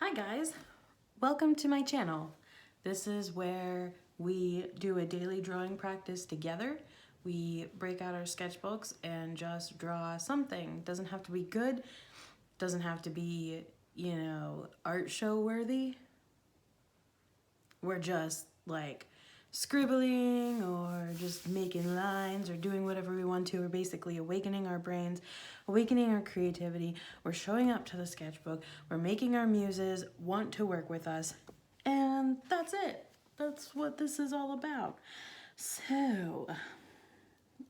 Hi guys, welcome to my channel. This is where we do a daily drawing practice together. We break out our sketchbooks and just draw something. Doesn't have to be good, doesn't have to be, art show worthy. We're just like scribbling or just making lines or doing whatever we want to. We're basically awakening our brains, awakening our creativity. We're showing up to the sketchbook. We're making our muses want to work with us. And that's it. That's what this is all about. So,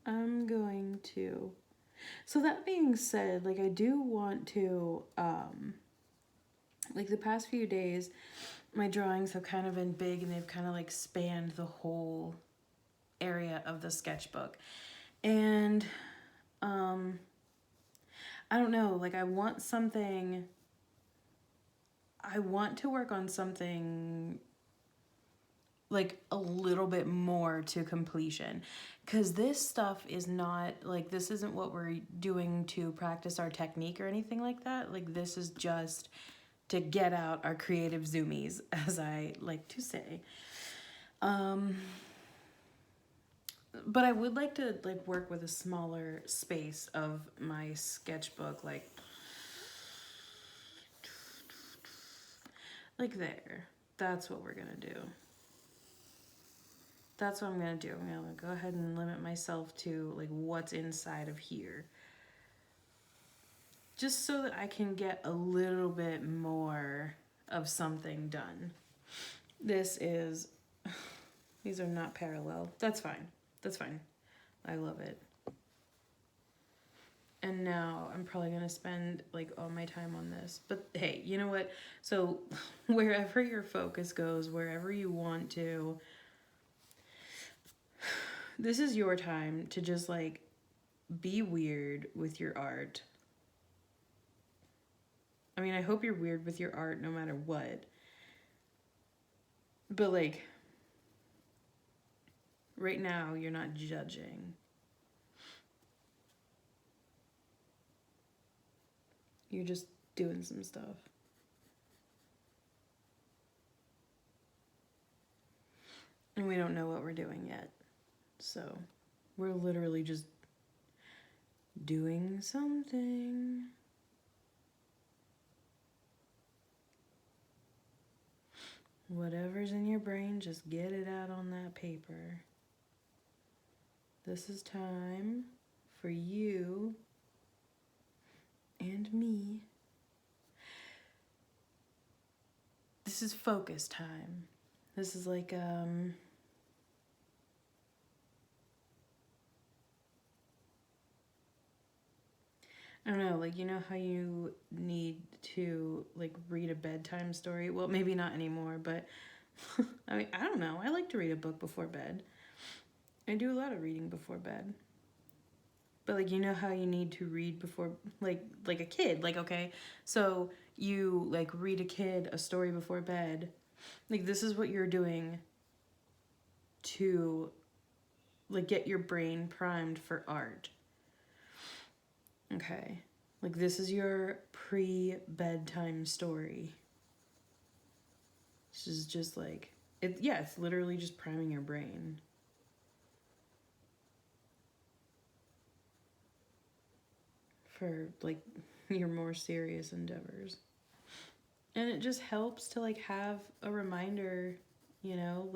I'm going to... So that being said, I do want to, the past few days, my drawings have kind of been big and they've kind of spanned the whole area of the sketchbook. And I don't know, I want to work on something a little bit more to completion, because this stuff is not this isn't what we're doing to practice our technique or anything like that. This is just to get out our creative zoomies, as I like to say. But I would like to work with a smaller space of my sketchbook, like there. That's what we're gonna do. That's what I'm gonna do. I'm gonna go ahead and limit myself to what's inside of here, just so that I can get a little bit more of something done. These are not parallel. That's fine. That's fine. I love it. And now I'm probably gonna spend all my time on this. But hey, you know what? So wherever your focus goes, wherever you want to, this is your time to just be weird with your art. I mean, I hope you're weird with your art no matter what. But right now you're not judging. You're just doing some stuff. And we don't know what we're doing yet. So we're literally just doing something. Whatever's in your brain, just get it out on that paper. This is time for you and me. This is focus time. This is I don't know, you know how you need to read a bedtime story? Well, maybe not anymore, but I mean, I don't know. I like to read a book before bed. I do a lot of reading before bed. But you know how you need to read before, like a kid, okay, so you read a kid a story before bed. This is what you're doing to get your brain primed for art. Okay, this is your pre-bedtime story. This is just it's literally just priming your brain for your more serious endeavors. And it just helps to have a reminder, we'll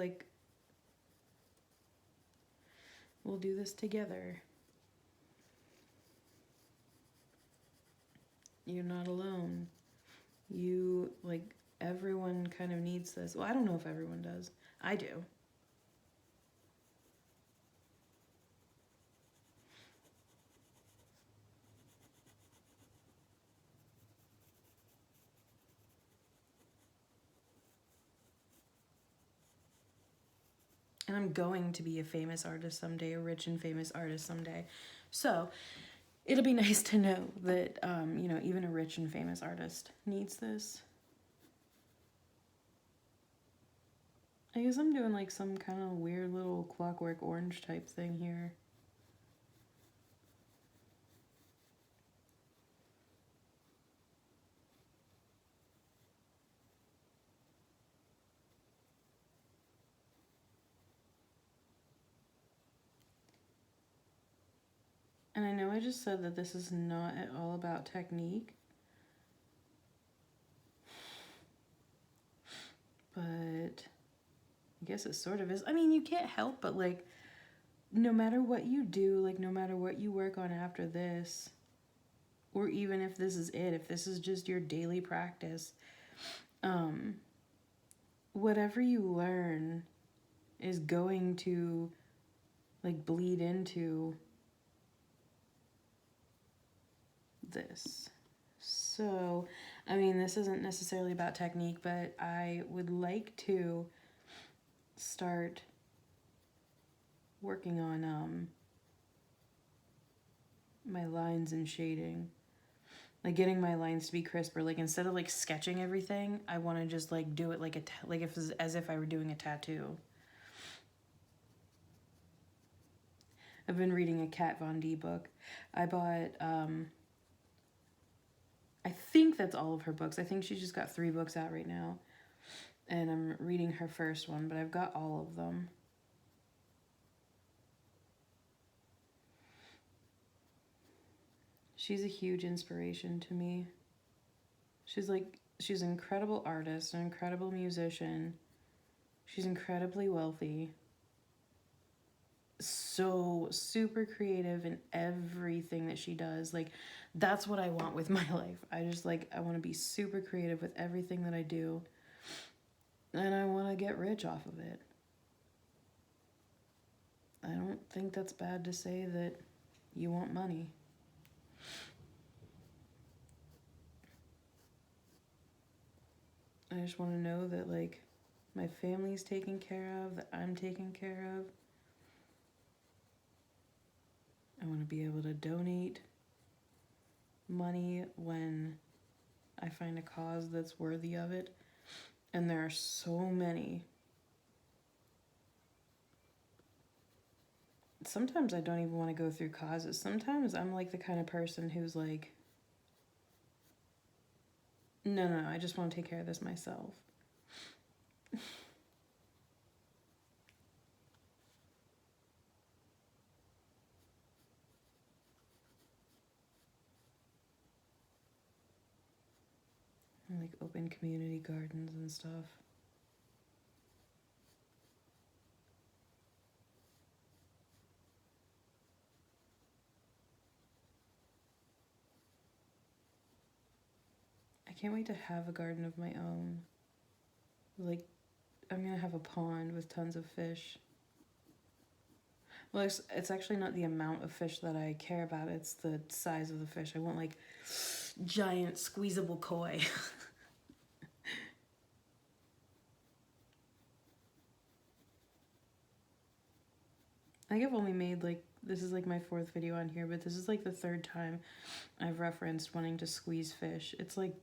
do this together. You're not alone. You, everyone kind of needs this. Well, I don't know if everyone does. I do. And I'm going to be a famous artist someday, a rich and famous artist someday. So it'll be nice to know that, even a rich and famous artist needs this. I guess I'm doing some kind of weird little Clockwork Orange type thing here. And I know I just said that this is not at all about technique, but I guess it sort of is. I mean, you can't help but, like, no matter what you do, like, no matter what you work on after this, or even if this is it, if this is just your daily practice, whatever you learn is going to, like, bleed into this. So, I mean, this isn't necessarily about technique, but I would like to start working on my lines and shading, like getting my lines to be crisper. Like, instead of like sketching everything, I want to just like do it like as if I were doing a tattoo. I've been reading a Kat Von D book. I bought I think that's all of her books. I think she's just got 3 books out right now, and I'm reading her first one, but I've got all of them. She's a huge inspiration to me. She's an incredible artist, an incredible musician. She's incredibly wealthy. So super creative in everything that she does. Like, that's what I want with my life. I just like, I want to be super creative with everything that I do. And I want to get rich off of it. I don't think that's bad to say that you want money. I just want to know that, like, my family's taken care of, that I'm taken care of. I want to be able to donate money when I find a cause that's worthy of it. And there are so many. Sometimes I don't even want to go through causes. Sometimes I'm like the kind of person who's like, no, I just want to take care of this myself. Like open community gardens and stuff. I can't wait to have a garden of my own. Like, I'm gonna have a pond with tons of fish. Well, it's actually not the amount of fish that I care about, it's the size of the fish. I want like giant squeezable koi. I think I've only made like, this is like my 4th video on here, but this is like the 3rd time I've referenced wanting to squeeze fish. It's like,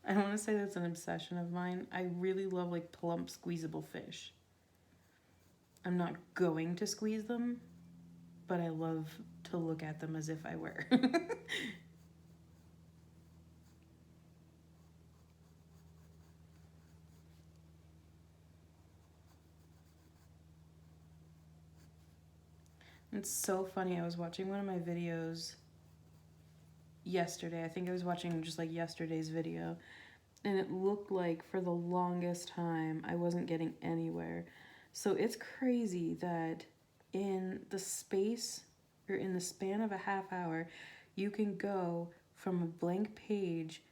I don't want to say that's an obsession of mine. I really love like plump squeezable fish. I'm not going to squeeze them, but I love to look at them as if I were. It's so funny. I was watching one of my videos yesterday. I think I was watching just like yesterday's video, and it looked like for the longest time I wasn't getting anywhere. So it's crazy that in the space, or in the span of a half hour, you can go from a blank page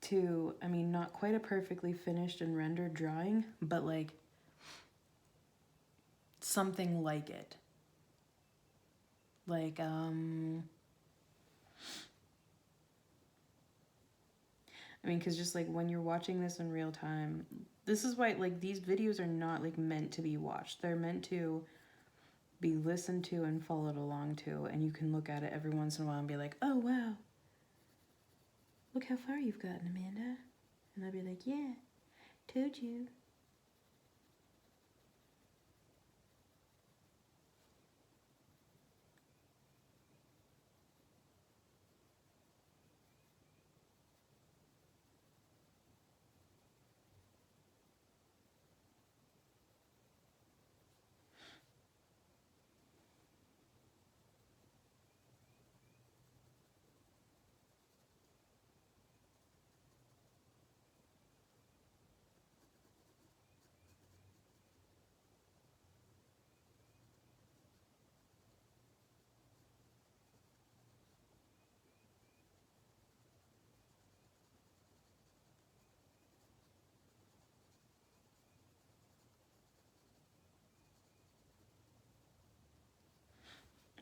to, I mean, not quite a perfectly finished and rendered drawing, but like something like it. Like, I mean, because just like when you're watching this in real time, this is why like these videos are not like meant to be watched. They're meant to be listened to and followed along to, and you can look at it every once in a while and be like, oh wow, look how far you've gotten, Amanda. And I'll be like, yeah, told you.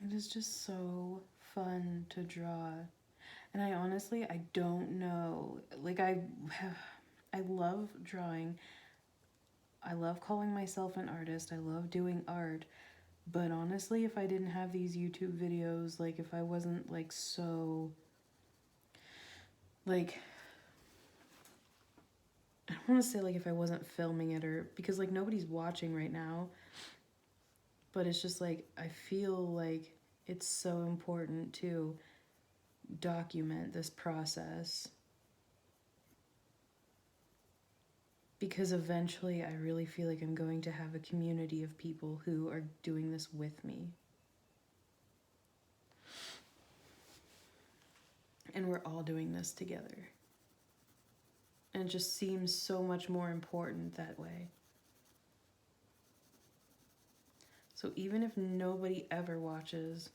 It is just so fun to draw. And I don't know. Like, I love drawing. I love calling myself an artist. I love doing art. But honestly, if I didn't have these YouTube videos, like, if I wasn't, like, so, like, I don't want to say, like, if I wasn't filming it, or, because, like, nobody's watching right now. But it's just, like, I feel like it's so important to document this process. Because eventually I really feel like I'm going to have a community of people who are doing this with me. And we're all doing this together. And it just seems so much more important that way. So even if nobody ever watches,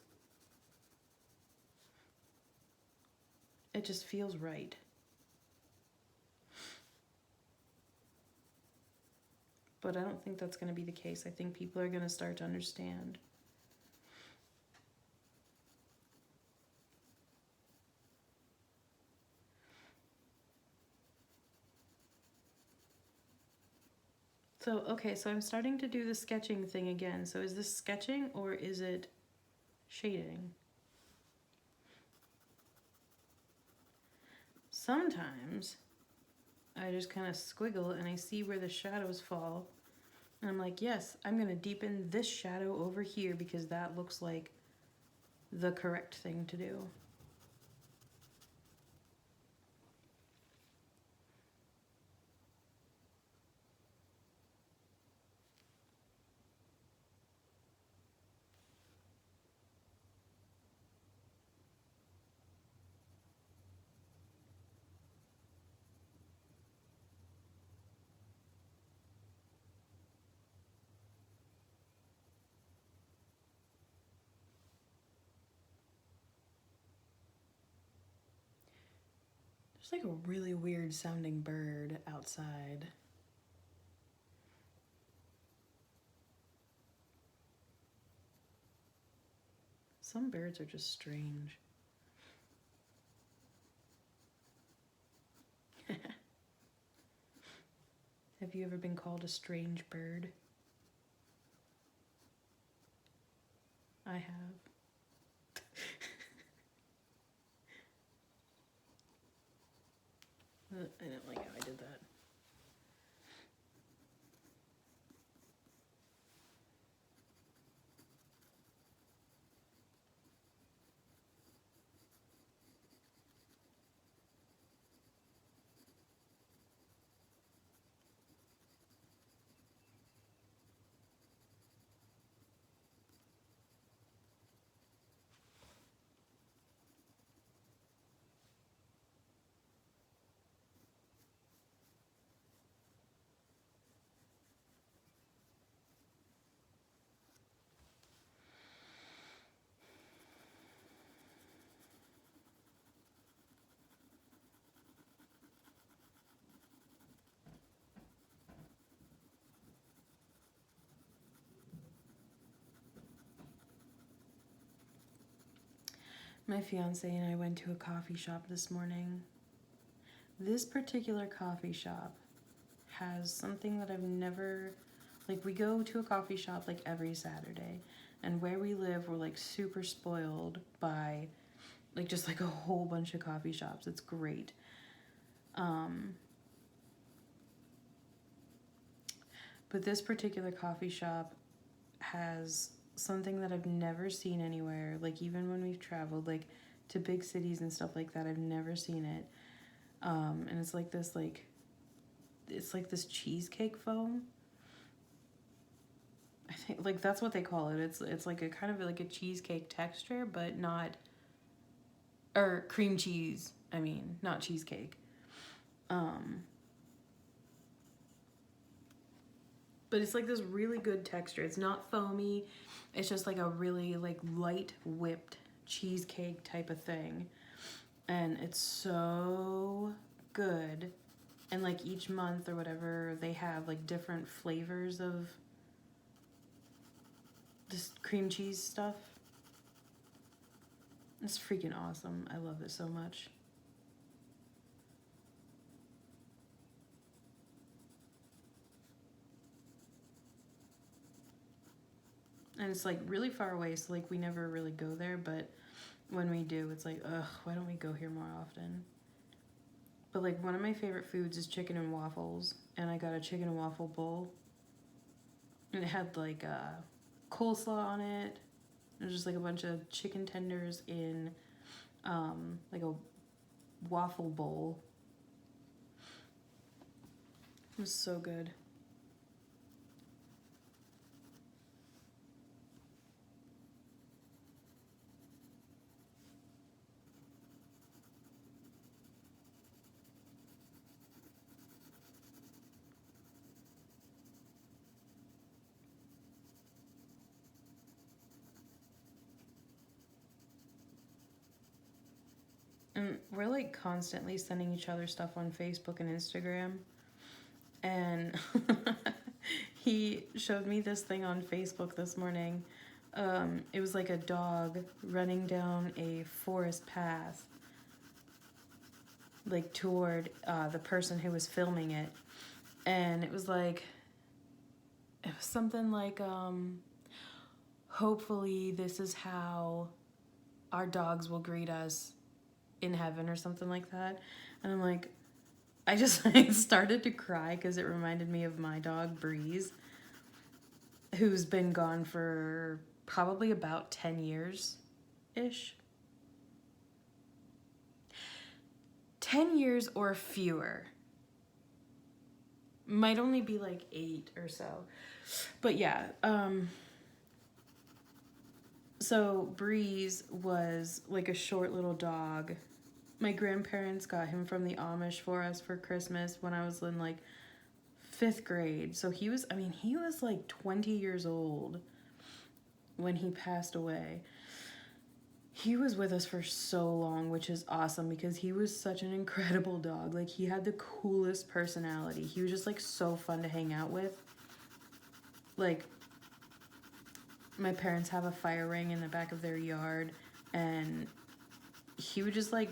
it just feels right. But I don't think that's going to be the case. I think people are going to start to understand. So, okay, so I'm starting to do the sketching thing again. So is this sketching or is it shading? Sometimes I just kind of squiggle and I see where the shadows fall. And I'm like, yes, I'm going to deepen this shadow over here because that looks like the correct thing to do. There's like a really weird sounding bird outside. Some birds are just strange. Have you ever been called a strange bird? I have. I didn't like how I did that. My fiance and I went to a coffee shop this morning. This particular coffee shop has something that I've never, like, we go to a coffee shop like every Saturday, and where we live we're like super spoiled by like just like a whole bunch of coffee shops. It's great. But this particular coffee shop has something that I've never seen anywhere, like even when we've traveled like to big cities and stuff like that. I've never seen it. And it's like this cheesecake foam. I think like that's what they call it. It's like a kind of like a cheesecake texture, but not, or cream cheese. I mean, not cheesecake. But it's like this really good texture. It's not foamy. It's just like a really like light whipped cheesecake type of thing. And it's so good. And like each month or whatever, they have like different flavors of this cream cheese stuff. It's freaking awesome. I love it so much. And it's like really far away, so like we never really go there, but when we do, it's like, ugh, why don't we go here more often? But like one of my favorite foods is chicken and waffles, and I got a chicken and waffle bowl, and it had like coleslaw on it. It was just like a bunch of chicken tenders in like a waffle bowl. It was so good. And we're like constantly sending each other stuff on Facebook and Instagram. And he showed me this thing on Facebook this morning. It was like a dog running down a forest path, like toward the person who was filming it. And it was something like, hopefully this is how our dogs will greet us in heaven or something like that. And I'm like, I just like started to cry because it reminded me of my dog Breeze, who's been gone for probably about 10 years ish. 10 years or fewer. Might only be like 8 or so. But yeah, so Breeze was like a short little dog. My grandparents got him from the Amish for us for Christmas when I was in like 5th grade. So he was like 20 years old when he passed away. He was with us for so long, which is awesome because he was such an incredible dog. Like, he had the coolest personality. He was just like so fun to hang out with. Like, my parents have a fire ring in the back of their yard, and he would just like,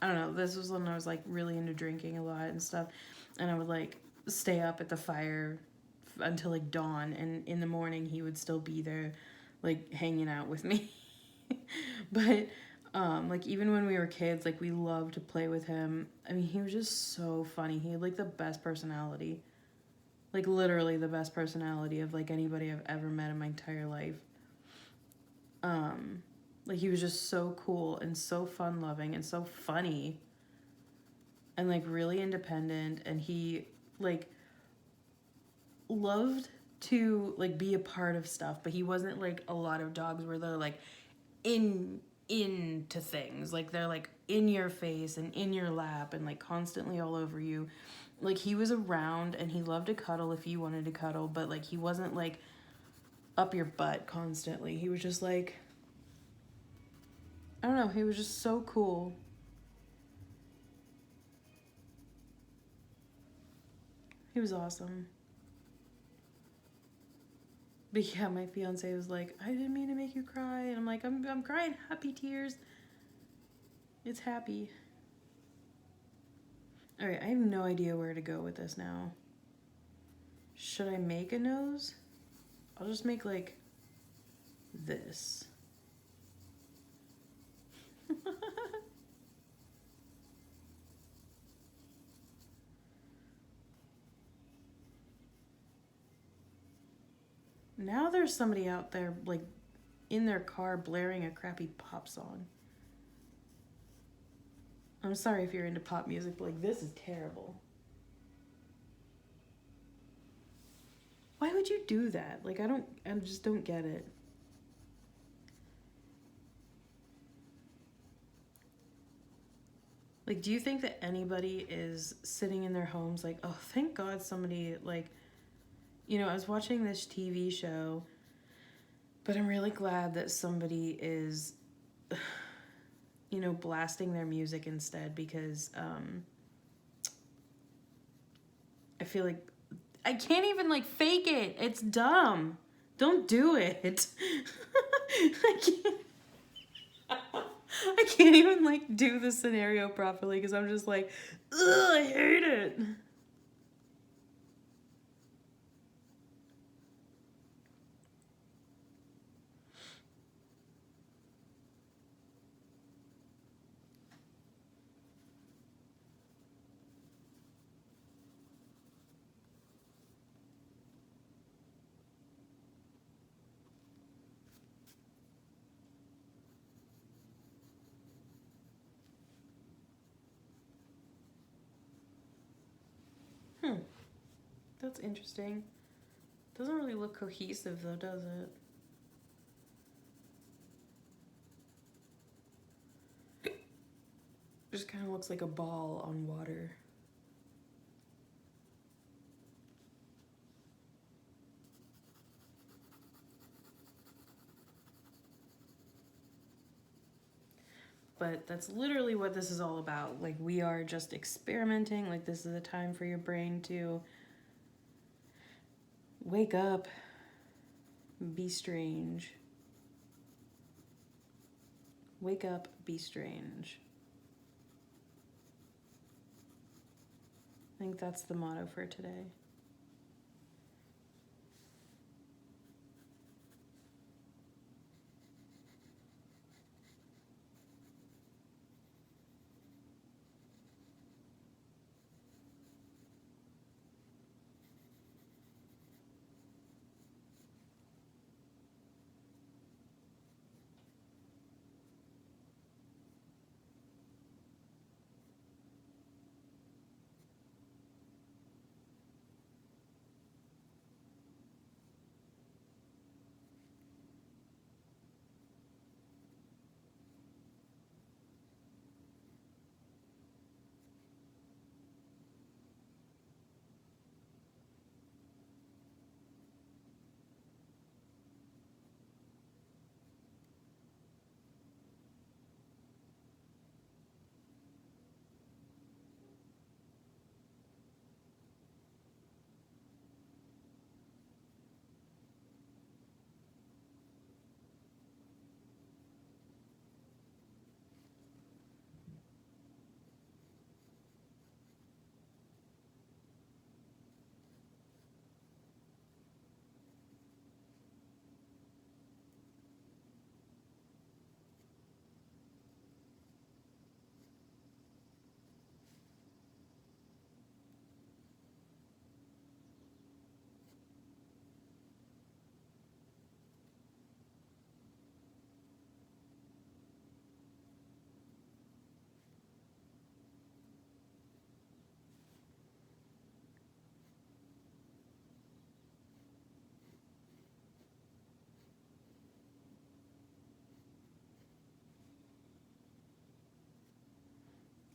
I don't know, this was when I was like really into drinking a lot and stuff, and I would like stay up at the fire until like dawn, and in the morning he would still be there like hanging out with me. But like even when we were kids, like we loved to play with him. I mean, he was just so funny. He had like the best personality. Like literally the best personality of like anybody I've ever met in my entire life. Like he was just so cool and so fun loving and so funny and like really independent, and he like loved to like be a part of stuff, but he wasn't like a lot of dogs where they're like into things. Like they're like in your face and in your lap and like constantly all over you. Like he was around and he loved to cuddle if you wanted to cuddle, but like he wasn't like up your butt constantly. He was just like, I don't know, he was just so cool. He was awesome. But yeah, my fiance was like, I didn't mean to make you cry. And I'm like, I'm crying happy tears. It's happy. All right, I have no idea where to go with this now. Should I make a nose? I'll just make like this. Now there's somebody out there like in their car blaring a crappy pop song. I'm sorry if you're into pop music, but like this is terrible. Why would you do that? Like I just don't get it. Like, do you think that anybody is sitting in their homes like, oh, thank God somebody like, you know, I was watching this TV show, but I'm really glad that somebody is, you know, blasting their music instead, because I feel like I can't even like fake it. It's dumb. Don't do it. I can't. I can't even like do the scenario properly because I'm just like, ugh, I hate it. That's interesting. Doesn't really look cohesive though, does it? Just kind of looks like a ball on water. But that's literally what this is all about. Like, we are just experimenting. Like, this is a time for your brain to wake up, be strange. Wake up, be strange. I think that's the motto for today.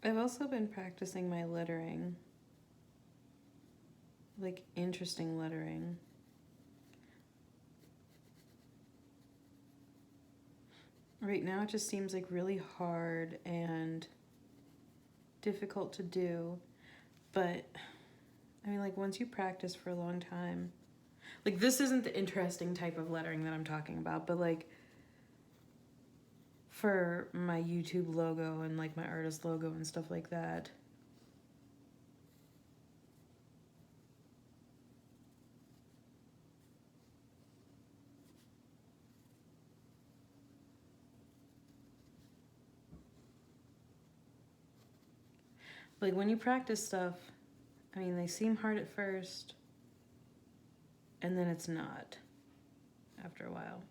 I've also been practicing my lettering. Like, interesting lettering. Right now it just seems like really hard and difficult to do. But, I mean, like, once you practice for a long time, like, this isn't the interesting type of lettering that I'm talking about, but, like, for my YouTube logo and, like, my artist logo and stuff like that, like, when you practice stuff, I mean, they seem hard at first, and then it's not after a while.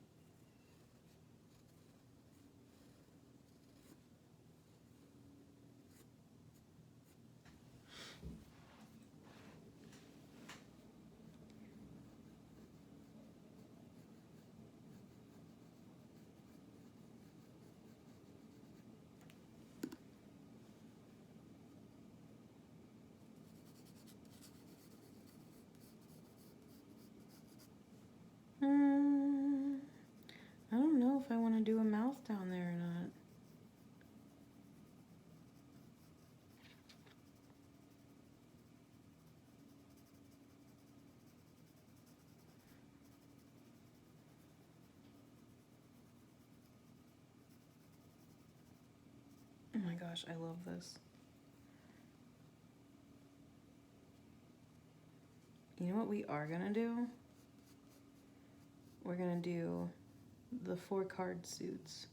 I don't know if I want to do a mouth down there or not. my gosh, I love this. You know what we are gonna do? We're gonna do the 4-card suits.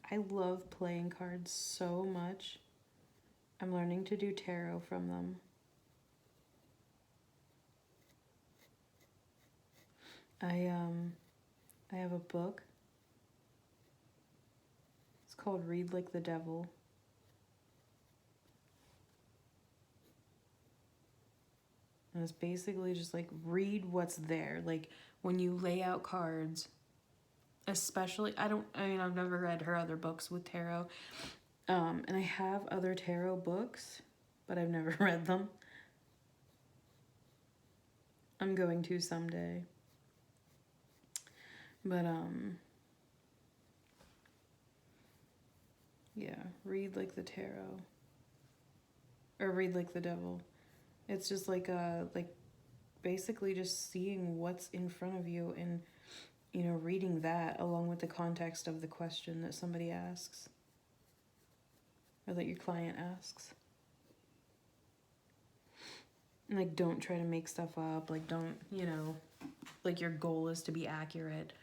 I love playing cards so much. I'm learning to do tarot from them. I have a book. It's called Read Like the Devil. And it's basically just like read what's there. Like when you lay out cards, especially, I mean, I've never read her other books with tarot. And I have other tarot books, but I've never read them. I'm going to someday. But, yeah, read like the tarot. Or read like the devil. It's just like basically just seeing what's in front of you and, you know, reading that along with the context of the question that somebody asks. Or that your client asks. And, like, don't try to make stuff up. Like, don't, you know, like your goal is to be accurate.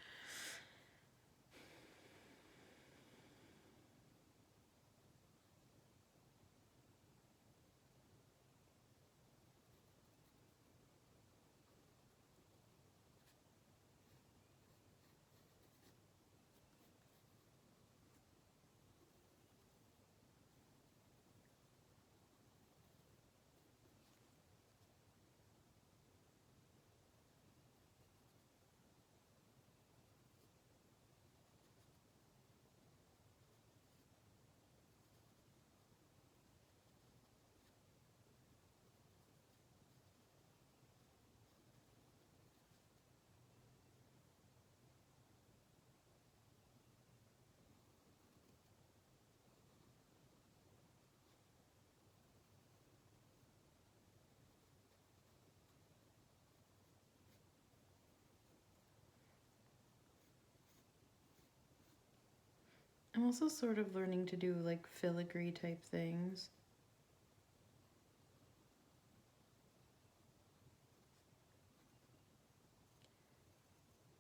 I'm also sort of learning to do like filigree type things.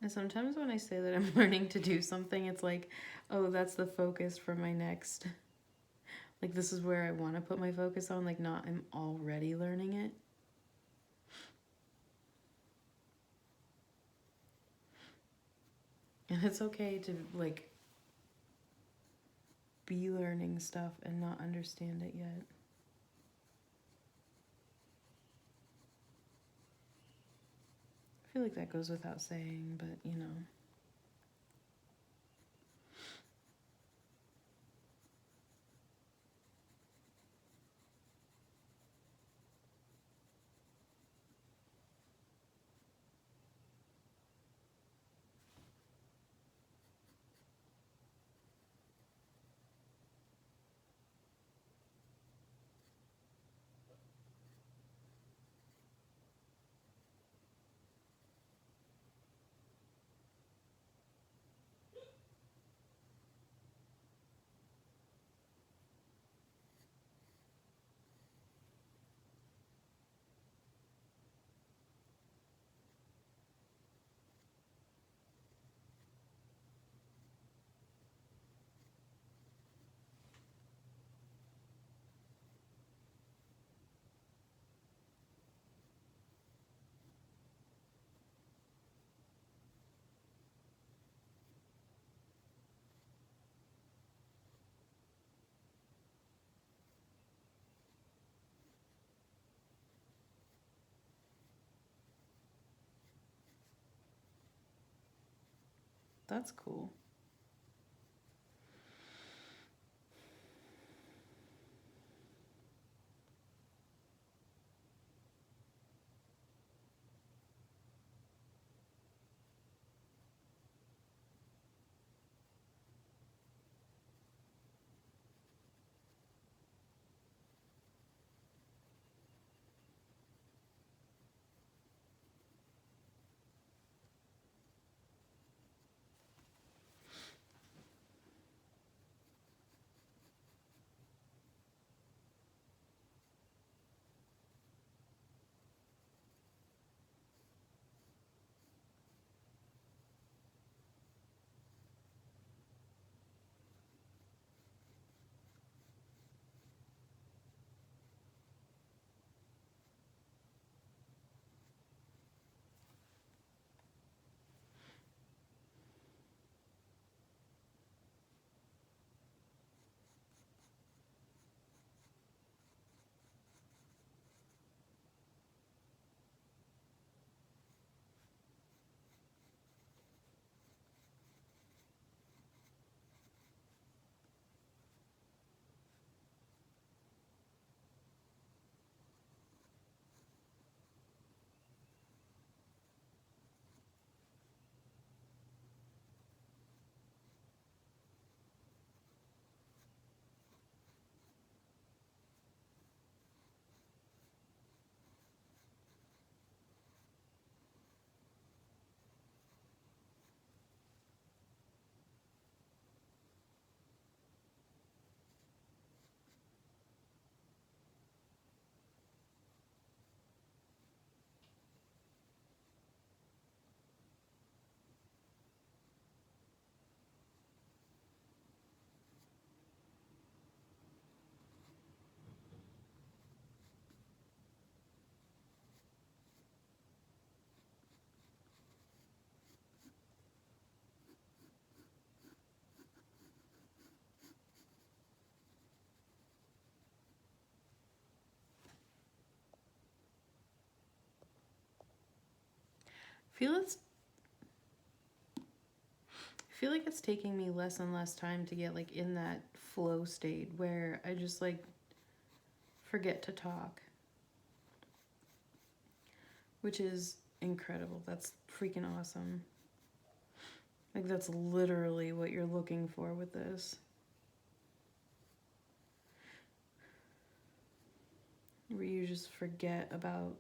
And sometimes when I say that I'm learning to do something, it's like, oh, that's the focus for my next. Like, this is where I want to put my focus on, like, not I'm already learning it. And it's okay to, like, be learning stuff and not understand it yet. I feel like that goes without saying, but, you know. That's cool. feel like it's taking me less and less time to get like in that flow state where I just like forget to talk, which is incredible. That's freaking awesome. Like that's literally what you're looking for with this. Where you just forget about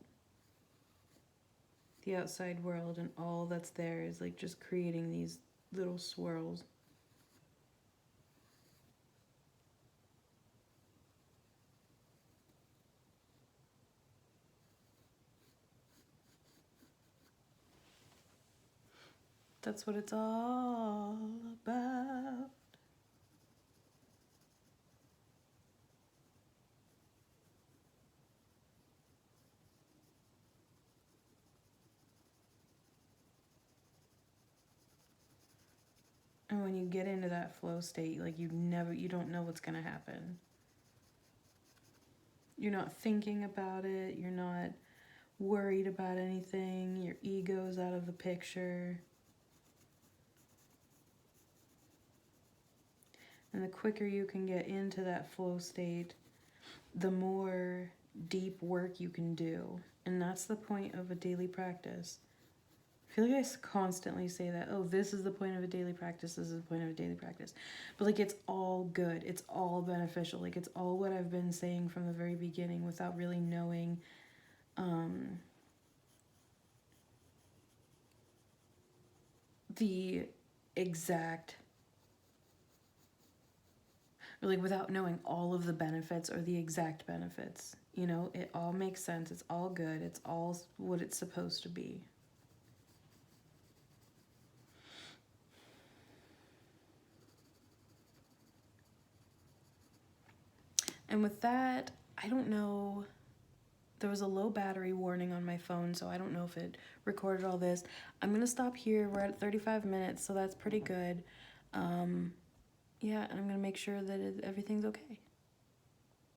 the outside world and all that's there is like just creating these little swirls. That's what it's all about. And when you get into that flow state, like you don't know what's gonna happen. You're not thinking about it, you're not worried about anything, your ego's out of the picture. And the quicker you can get into that flow state, the more deep work you can do. And that's the point of a daily practice. I feel like I constantly say that, oh, this is the point of a daily practice, this is the point of a daily practice. But like it's all good, it's all beneficial. Like it's all what I've been saying from the very beginning without really knowing the exact, or like without knowing all of the benefits or the exact benefits. You know, it all makes sense, it's all good, it's all what it's supposed to be. And with that, I don't know, there was a low battery warning on my phone, so I don't know if it recorded all this. I'm gonna stop here, we're at 35 minutes, so that's pretty good. Yeah, and I'm gonna make sure that everything's okay.